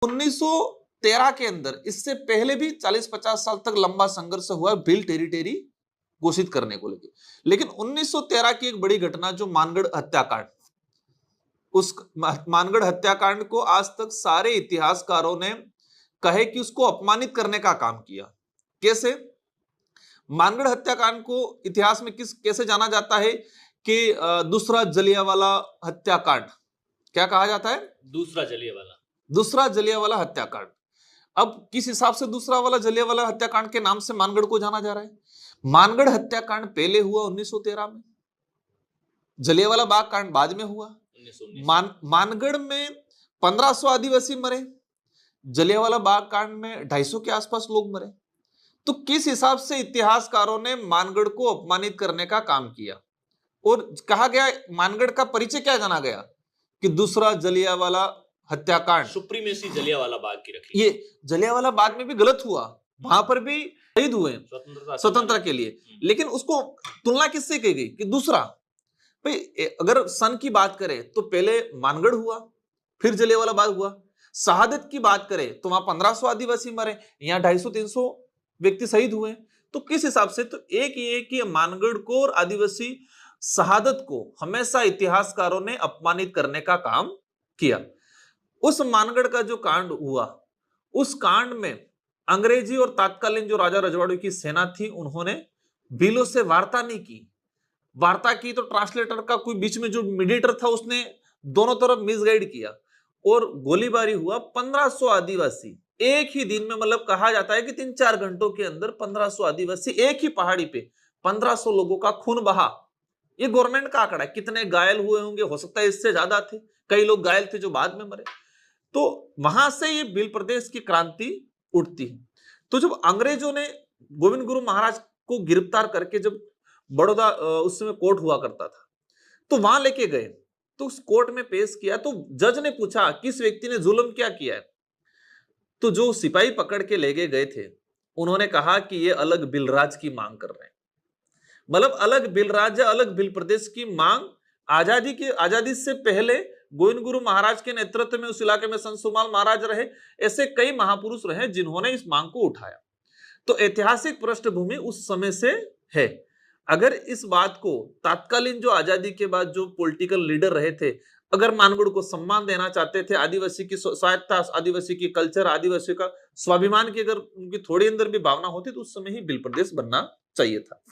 1913 के अंदर, इससे पहले भी 40-50 साल तक लंबा संघर्ष हुआ बिल टेरिटरी घोषित करने को लेकर। लेकिन 1913 की एक बड़ी घटना जो मानगढ़ हत्याकांड, उस मानगढ़ हत्याकांड को आज तक सारे इतिहासकारों ने कहे कि उसको अपमानित करने का काम किया। कैसे? मानगढ़ हत्याकांड को इतिहास में कैसे जाना जाता है कि दूसरा जलियांवाला हत्याकांड, क्या कहा जाता है? दूसरा जलियांवाला हत्याकांड। अब किस हिसाब से दूसरा वाला जलियांवाला हत्याकांड के नाम से मानगढ़ को जाना जा रहा है? मानगढ़ हत्याकांड पहले हुआ 1913 में, जलियांवाला बाग कांड बाद में हुआ। मानगढ़ में 1500 आदिवासी मरे, जलियांवाला बाग कांड में 250 के आसपास लोग मरे। तो किस हिसाब से इतिहासकारों ने मानगढ़ को अपमानित करने का काम किया? और कहा गया, मानगढ़ का परिचय क्या जाना गया कि दूसरा जलियांवाला हत्याकांड, सुप्रीमेसी जलियांवाला बाग की रखी। ये जलियांवाला बाग में भी गलत हुआ, वहां पर भी शहीद हुए स्वतंत्रता के लिए, लेकिन उसको तुलना किससे की गई कि दूसरा। भाई अगर सन की बात करें तो पहले मानगढ़ हुआ, फिर जलियांवाला बाग हुआ। शहादत की बात करें तो वहां 1500 आदिवासी मरे, यहाँ 250-300 व्यक्ति शहीद हुए। तो किस हिसाब से? तो एक ये कि मानगढ़ को और आदिवासी शहादत को हमेशा इतिहासकारों ने अपमानित करने का काम किया। उस मानगढ़ का जो कांड हुआ, उस कांड में अंग्रेजी और तात्कालीन जो राजा रजवाड़ों की सेना थी, उन्होंने बिलों से वार्ता नहीं की। वार्ता की तो ट्रांसलेटर का कोई बीच में जो मीडिएटर था, उसने दोनों तरफ मिसगाइड किया और गोलीबारी हुआ। 1500 आदिवासी एक ही दिन में, मतलब कहा जाता है कि 3-4 घंटों के अंदर 1500 आदिवासी एक ही पहाड़ी पे 1500 लोगों का खून बहा। ये गवर्नमेंट का आंकड़ा है। कितने घायल हुए होंगे, हो सकता है इससे ज्यादा थे, कई लोग घायल थे जो बाद में मरे। तो वहां से ये भील प्रदेश की क्रांति उठती है। तो जब अंग्रेजों ने गोविंद गुरु महाराज को गिरफ्तार करके, जब बड़ौदा उस समय कोर्ट हुआ करता था, तो वहां लेके गए, तो उस कोर्ट में पेश किया, तो जज ने पूछा किस व्यक्ति ने जुल्म क्या किया है। तो जो सिपाही पकड़ के ले गए थे, उन्होंने कहा कि ये अलग बिलराज की मांग कर रहे हैं। मतलब अलग बिलराज, अलग बिल प्रदेश की मांग। आजादी से पहले गोविंद गुरु महाराज के नेतृत्व में उस इलाके में संत सुमाल महाराज रहे, ऐसे कई महापुरुष रहे जिन्होंने इस मांग को उठाया। तो ऐतिहासिक पृष्ठभूमि उस समय से है। अगर इस बात को तात्कालीन जो आजादी के बाद जो पॉलिटिकल लीडर रहे थे, अगर मानगढ़ को सम्मान देना चाहते थे, आदिवासी की स्वायत्तता, आदिवासी की कल्चर, आदिवासी का स्वाभिमान की अगर उनकी थोड़ी अंदर भी भावना होती, तो उस समय ही बिल प्रदेश बनना चाहिए था।